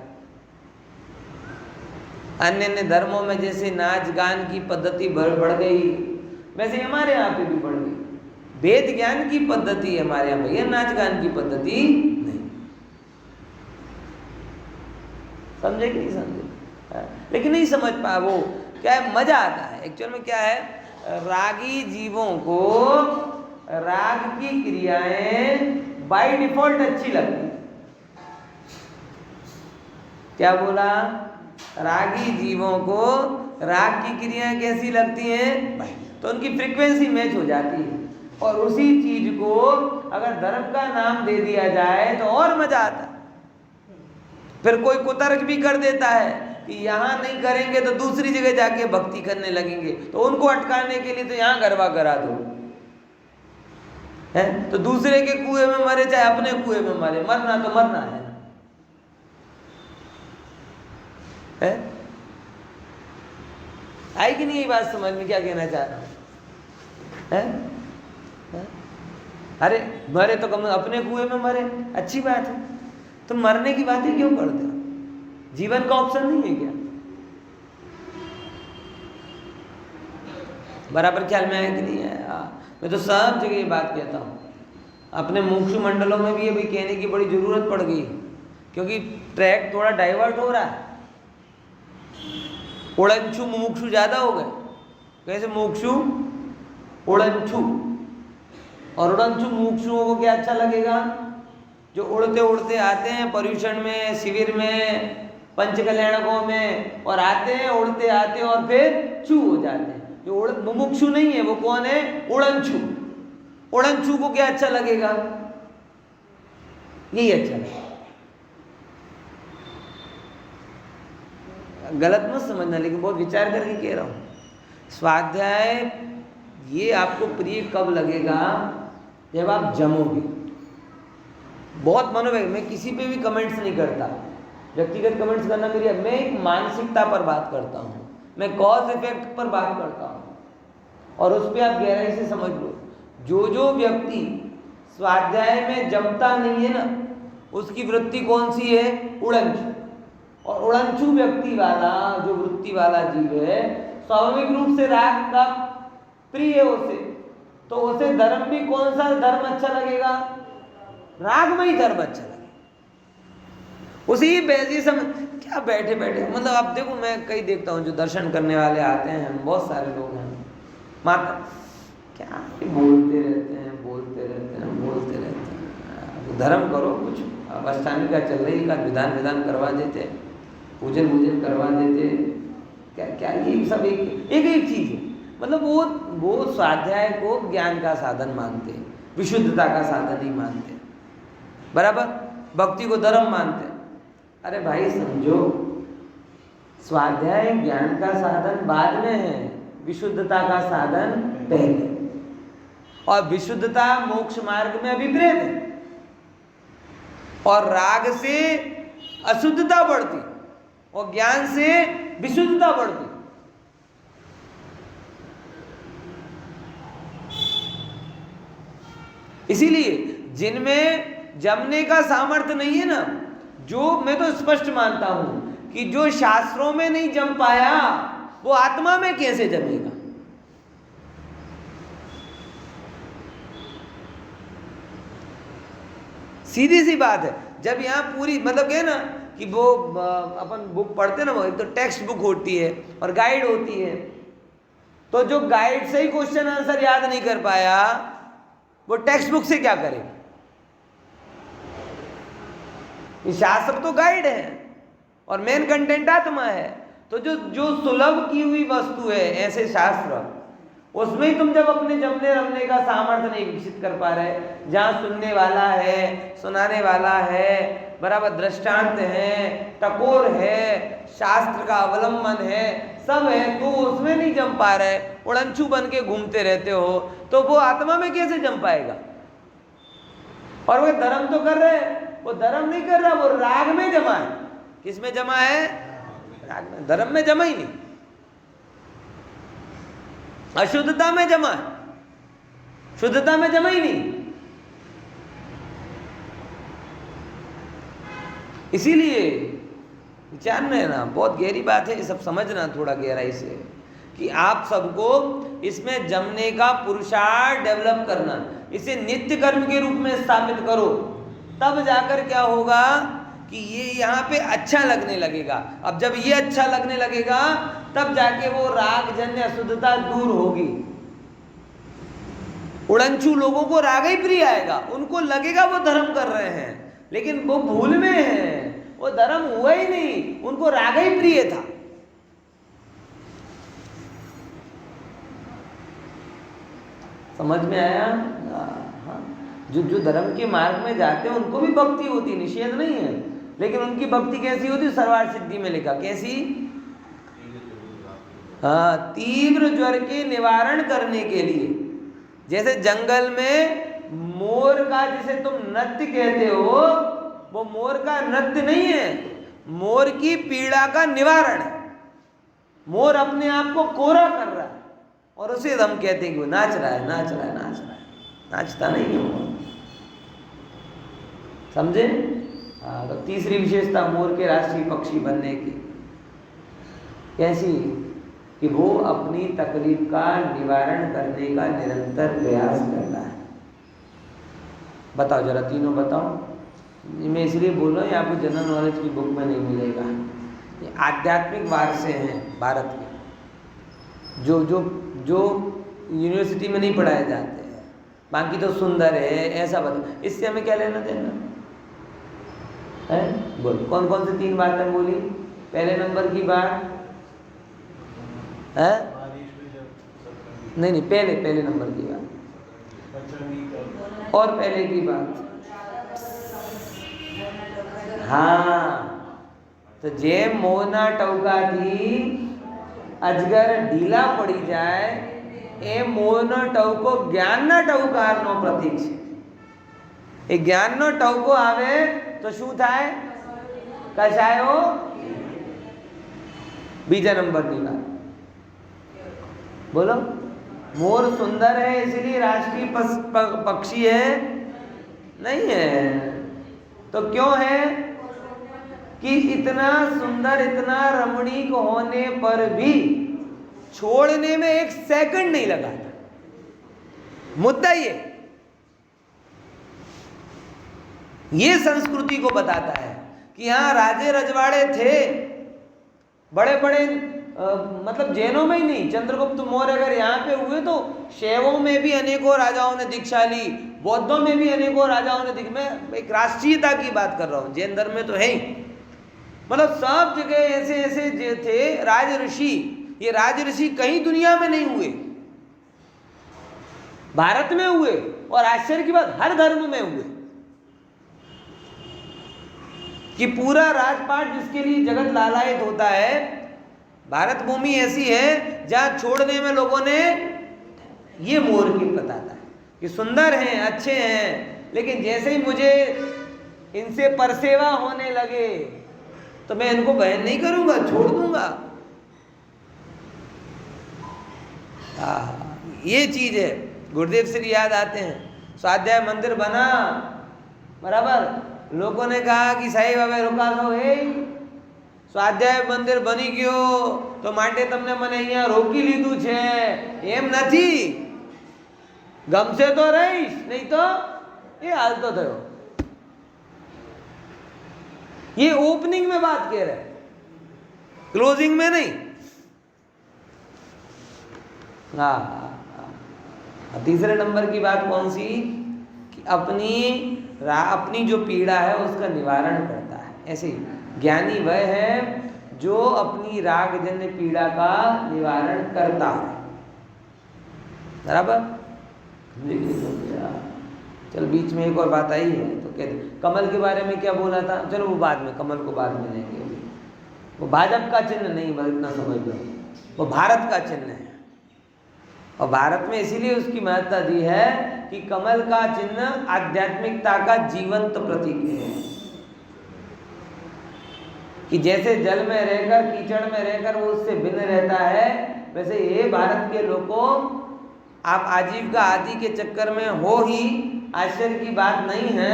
अन्य अन्य धर्मों में जैसे नाच गान की पद्धति बढ़ गई, वैसे हमारे यहाँ पे भी बढ़ गई। वेद ज्ञान की पद्धति हमारे यहाँ पे, यह नाच गान की पद्धति नहीं। समझे कि नहीं समझे? लेकिन नहीं समझ पा, वो क्या है, मजा आता है। एक्चुअल में क्या है, रागी जीवों को राग की क्रियाएं बाय डिफॉल्ट अच्छी लगती। क्या बोला? रागी जीवों को राग की क्रियाएं कैसी लगती हैं? तो उनकी फ्रीक्वेंसी मैच हो जाती है। और उसी चीज को अगर धर्म का नाम दे दिया जाए तो और मजा आता है। फिर कोई कुतर्क भी कर देता है कि यहाँ नहीं करेंगे तो दूसरी जगह जाके भक्ति करने लगेंगे, तो उनको अटकाने के लिए तो यहाँ गरबा करा दो। है। तो दूसरे के कुएं में मरे चाहे अपने कुएं में मरे, मरना तो मरना है। आई कि नहीं ये बात समझ में, क्या कहना चाह रहा हूं? अरे मरे तो कम अपने कुएं में मरे, अच्छी बात है। तुम मरने की बातें क्यों करते हो? जीवन का ऑप्शन नहीं है क्या? बराबर ख्याल में आया कि नहीं आया? मैं तो सब जगह ये बात कहता हूँ। अपने मुमुक्षु मंडलों में भी अभी कहने की बड़ी जरूरत पड़ गई, क्योंकि ट्रैक थोड़ा डाइवर्ट हो रहा है। उड़नछू मुमुक्षु ज्यादा हो गए। कैसे? मुमुक्षु उड़नछू, और उड़नछू मुमुक्षुओं को क्या अच्छा लगेगा? जो उड़ते उड़ते आते हैं पर्यूषण में, शिविर में, पंचकल्याणकों में, और आते हैं उड़ते आते और फिर छू हो जाते हैं। जो मुमुक्षु नहीं है वो कौन है? उड़नछू। उड़नछू को क्या अच्छा लगेगा? यही अच्छा लगेगा। गलत मत समझना, लेकिन बहुत विचार करके कह रहा हूं। स्वाध्याय ये आपको प्रिय कब लगेगा? जब आप जमोगे। बहुत मनोवैज्ञानिक, मैं किसी पे भी कमेंट्स नहीं करता, व्यक्तिगत कमेंट्स करना मेरी, मैं एक मानसिकता पर बात करता हूँ, मैं कॉज इफेक्ट पर बात करता हूँ, और उस पर आप गहराई से समझ लो। जो व्यक्ति स्वाध्याय में जमता नहीं है ना, उसकी वृत्ति कौन सी है? उड़नछू। और उड़नछू व्यक्ति वाला, जो वृत्ति वाला जीव है, स्वाभाविक रूप से राग का प्रिय है उसे, तो उसे धर्म भी कौन सा धर्म अच्छा लगेगा? रागमयी धर्म अच्छा लगेगा उसे। ये बैजी समझ क्या बैठे बैठे, मतलब आप देखो, मैं कई देखता हूँ जो दर्शन करने वाले आते हैं, बहुत सारे लोग हैं, माता क्या बोलते रहते हैं, बोलते रहते हैं, बोलते रहते हैं। धर्म करो कुछ, अब अष्टांगिका चल रही, का विधान करवा देते, पूजन वूजन करवा देते, क्या क्या ये सब एक चीज है। मतलब वो स्वाध्याय को ज्ञान का साधन मानते, विशुद्धता का साधन नहीं मानते, बराबर भक्ति को धर्म मानते। अरे भाई समझो, स्वाध्याय ज्ञान का साधन बाद में है, विशुद्धता का साधन पहले, और विशुद्धता मोक्ष मार्ग में अभिप्रेत है, और राग से अशुद्धता बढ़ती और ज्ञान से विशुद्धता बढ़ती। इसीलिए जिनमें जमने का सामर्थ्य नहीं है ना, जो मैं तो स्पष्ट मानता हूं कि जो शास्त्रों में नहीं जम पाया वो आत्मा में कैसे जमेगा? सीधी सी बात है। जब यहाँ पूरी मतलब क्या है ना कि वो अपन बुक पढ़ते ना, वो एक तो टेक्स्ट बुक होती है और गाइड होती है, तो जो गाइड से ही क्वेश्चन आंसर याद नहीं कर पाया वो टेक्स्ट बुक से क्या करेगा? शास्त्र तो गाइड है और मेन कंटेंट आत्मा है। तो जो सुलभ की हुई वस्तु है ऐसे शास्त्र, उसमें ही तुम जब अपने जमने रमने का सामर्थ्य नहीं विकसित कर पा रहे, जहाँ सुनने वाला है, सुनाने वाला है, बराबर दृष्टांत है, टकोर है, शास्त्र का अवलंबन है, सब है, तो उसमें नहीं जम पा रहे, उड़नछू बन के घूमते रहते हो, तो वो आत्मा में कैसे जम पाएगा? और वो धर्म तो कर रहे, वो धर्म नहीं कर रहा, वो राग में जमा है। किस में जमा है? राग में। धर्म में जमा ही नहीं, अशुद्धता में जमा है, शुद्धता में जमा ही नहीं। इसीलिए विचार में ना बहुत गहरी बात है, ये सब समझना थोड़ा गहराई से, कि आप सबको इसमें जमने का पुरुषार्थ डेवलप करना, इसे नित्य कर्म के रूप में स्थापित करो, तब जाकर क्या होगा कि ये यहाँ पे अच्छा लगने लगेगा। अब जब ये अच्छा लगने लगेगा तब जाके वो राग जन्य अशुद्धता दूर होगी। उड़नछू लोगों को राग ही प्रिय आएगा, उनको लगेगा वो धर्म कर रहे हैं, लेकिन वो भूल में है, वो धर्म हुआ ही नहीं, उनको राग ही प्रिय था। समझ में आया? हाँ, जो धर्म के मार्ग में जाते हैं उनको भी भक्ति होती, निषेध नहीं है, लेकिन उनकी भक्ति कैसी होती? सर्वार्थ सिद्धि में लिखा, कैसी? हाँ, तीव्र ज्वर के निवारण करने के लिए। जैसे जंगल में मोर का जिसे तुम नृत्य कहते हो वो मोर का नृत्य नहीं है, मोर की पीड़ा का निवारण है। मोर अपने आप को कोरा कर रहा है और उसे हम कहते हैं कि वो नाच रहा है, नाच रहा है, नाच रहा है। नाचता नहीं है मोर, समझे? हाँ, तो तीसरी विशेषता मोर के राष्ट्रीय पक्षी बनने की कैसी, कि वो अपनी तकलीफ का निवारण करने का निरंतर प्रयास करता है। बताओ जरा, तीनों बताओ। मैं इसलिए बोल रहा हूँ, ये आपको जनरल नॉलेज की बुक में नहीं मिलेगा। ये आध्यात्मिक वारसे हैं भारत के, जो जो जो यूनिवर्सिटी में नहीं पढ़ाए जाते हैं, बाकी तो सुंदर है ऐसा बता। इससे हमें क्या लेना देना है? बोल, कौन कौन सी 3 बातें बोली? पहले नंबर की बात है, नहीं, पहले नंबर की बात, और पहले की बात, हाँ, तो जे मोना टौका थी अजगर ढीला पड़ी जाए ए मोनो टौको ज्ञानना टौकारનો પ્રતીક છે। એ જ્ઞાનનો ટૌકો આવે તો શું થાય? કશાયો। બીજા નંબરની વાત बोलो। मोर सुंदर है इसलिए राष्ट्रीय पक्षी है? नहीं है। तो क्यों है? कि इतना सुंदर, इतना रमणीक होने पर भी छोड़ने में 1 सेकंड नहीं लगा था। मुद्दा ये संस्कृति को बताता है कि यहाँ राजे रजवाड़े थे, बड़े बड़े मतलब जैनों में ही नहीं, चंद्रगुप्त मौर्य अगर यहाँ पे हुए तो शैवों में भी अनेकों राजाओं ने दीक्षा ली, बौद्धों में भी अनेकों राजाओं ने दीक्षा। मैं एक राष्ट्रीयता की बात कर रहा हूँ, जैन धर्म में तो है ही, मतलब सब जगह ऐसे ऐसे थे राज ऋषि। ये राज ऋषि कहीं दुनिया में नहीं हुए, भारत में हुए, और आश्चर्य की बात हर धर्म में हुए। कि पूरा राजपाट जिसके लिए जगत लालायित होता है, भारत भूमि ऐसी है जहां छोड़ने में लोगों ने, ये मोर की बताता है कि सुंदर हैं, अच्छे हैं, लेकिन जैसे ही मुझे इनसे परसेवा होने लगे तो मैं इनको बहन नहीं करूंगा, छोड़ दूंगा। ये चीज है। गुरुदेव श्री याद आते हैं, स्वाध्याय मंदिर बना, बराबर, लोगों ने कहा कि साईं बाबा रुका दो, स्वाध्याय મંદિર બની ગયો તો માટે તમને મને અહીંયા રોકી લીધું છે, એમ નથી, ગમશે તો રહીશ, નહીં તો એ હાલ તો થયો। ये ओपनिंग में बात कह रहे हैं, क्लोजिंग में नहीं। हाँ, तीसरे नंबर की बात कौन सी? कि अपनी जो पीड़ा है उसका निवारण करता है। ऐसे ही ज्ञानी वह है जो अपनी रागजन्य पीड़ा का निवारण करता है, बराबर। चल, बीच में एक और बात आई है तो कहते, कमल के बारे में क्या बोला था? चलो वो बाद में, कमल को बाद में लेंगे। वो भाजपा का चिन्ह नहीं, बस इतना समझ लो, वो भारत का चिन्ह है। और भारत में इसीलिए उसकी महत्ता दी है कि कमल का चिन्ह आध्यात्मिकता का जीवंत प्रतीक है। कि जैसे जल में रहकर, कीचड़ में रहकर वो उससे भिन्न रहता है, वैसे ये भारत के लोगों, आप आजीविका आदि के चक्कर में हो ही, आश्चर्य की बात नहीं है,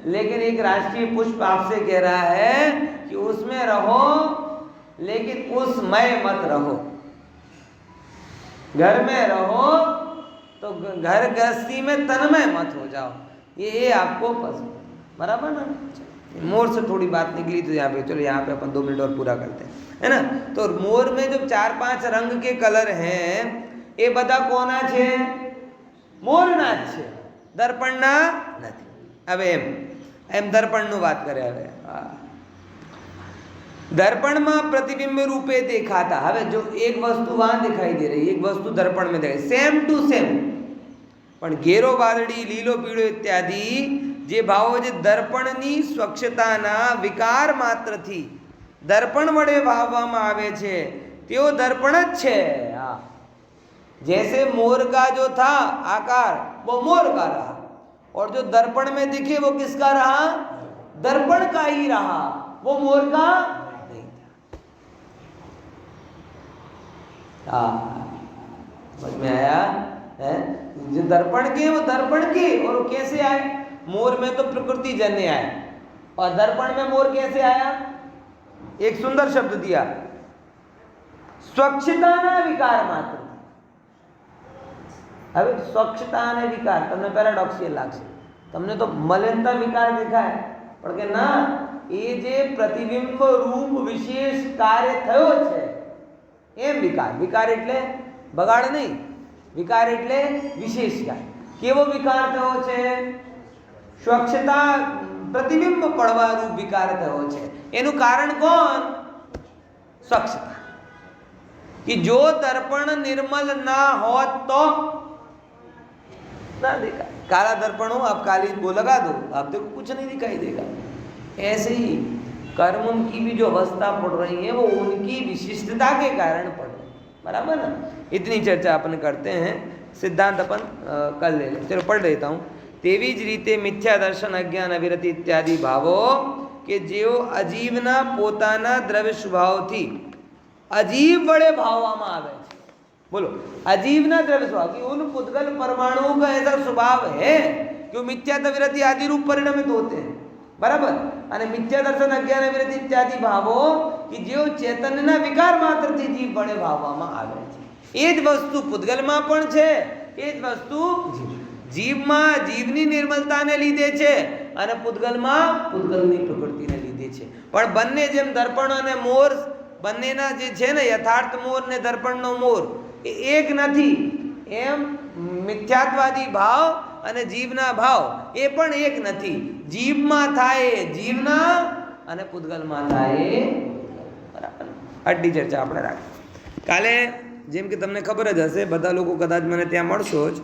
लेकिन एक राष्ट्रीय पुष्प आपसे कह रहा है कि उसमें रहो, लेकिन उसमय मत रहो। घर में रहो तो घर गृहस्थी में तन्मय मत हो जाओ, ये आपको पसंद, बराबर ना। मोर से थोड़ी बात निकली तो यहाँ पे, चलो यहाँ पे अपन 2 मिनट और पूरा करते हैं, है ना। तो मोर में जो 4-5 रंग के कलर हैं, ये बता कोना छे? मोरना छे, दर्पणना નથી। હવે એમ દર્પણનું વાત કરે। હવે दर्पण में प्रतिबिंब रूपे देखाता। हवे जो एक वस्तु वहां दिखाई दे रही, एक वस्तु दर्पण में दिखाई, सेम टू सेम, पण घेरो वादड़ी, लीलो पीळो इत्यादि जे भावो जे दर्पणनी स्वच्छताना विकार मात्रथी दर्पण वडे भाववामां आवे छे, तेओ दर्पण ज छे। जैसे मोर का जो था आकार वो मोर का रहा, और जो दर्पण में दिखे वो किसका रहा? दर्पण का ही रहा, वो मोर का नहीं था। समझ में आया है? जो दर्पण के वो दर्पण के, और वो कैसे आए? मोर में तो प्रकृति जन्य आए, और दर्पण में मोर कैसे आया? एक सुंदर शब्द दिया, स्वच्छता विकार मात्र। હવે સ્વચ્છતા અને વિકાર તમને પેરાડોક્સિયલ લાગશે, તમને તો મલિનતા વિકાર દેખાય, પણ કે ના, એ જે પ્રતિબિંબ રૂપ વિશેષ કાર્ય થયો છે એમ વિકાર. વિકાર એટલે બગાડ નહીં, વિકાર એટલે વિશેષ કાર્ય. કેવો વિકાર થયો છે? સ્વચ્છતા પ્રતિબિંબ પડવા રૂપ વિકાર થયો છે. એનું કારણ કોણ? સ્વચ્છતા. कि जो दर्पण निर्मल ना हो तो ना देखा. काला दर्पण हो, आप काली वो लगा दो, आप देखो कुछ नहीं दिखाई देगा. ऐसे ही कर्म की भी जो अवस्था पड़ रही है वो उनकी विशिष्टता के कारण पड़ रही है. बराबर ना? इतनी चर्चा अपन करते हैं, सिद्धांत अपन कर ले. चलो पढ़ लेता हूँ. तेवी ज रीते मिथ्या दर्शन, अज्ञान, अविरति इत्यादि भावो કે જેઓ અજીવના પોતાના દ્રવ્ય સ્વભાવથી अजीब बड़े भावવામાં આવે છે. बोलो, अजीब ना द्रव्य स्वभाव की उन पुद्गल परमाणुओं का ऐसा स्वभाव है कि वो मिथ्या विरति आदि रूप परिणमित होते हैं. बराबर? અને મિથ્યા દર્શન, અજ્ઞાન, વિરતિ ઇત્યાદि ભાવો કે જેઓ ચેતનના વિકાર માત્રથી જીવ બળે ભાવવામાં આવે છે. એ જ વસ્તુ પુદ્ગલમાં પણ છે, એ જ વસ્તુ જીવમાં જીવની નિર્મલતાને લીધે છે અને પુદ્ગલમાં પુદ્ગલની પ્રકૃતિને લીધે છે. પણ બંને જેમ દર્પણ અને મોર, બંનેના જે છે ને યથાર્થ મોર ને દર્પણનો મોર એ એક નથી, એમ મિથ્યાત્વાદી ભાવ અને જીવના ભાવ એ પણ એક નથી. જીવમાં થાય જીવના અને પુદ્ગલમાં થાય. બરાબર? આટલી ચર્ચા આપણે રાખી. કાલે જેમ કે તમને ખબર જ હશે, બધા લોકો કદાચ મને ત્યાં મળશો જ.